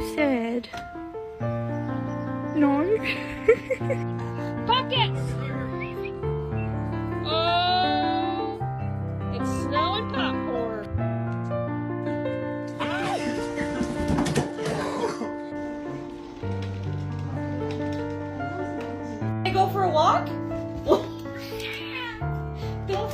you said. No? Buckets! Oh, it's snowing popcorn. Can I go for a walk? Go.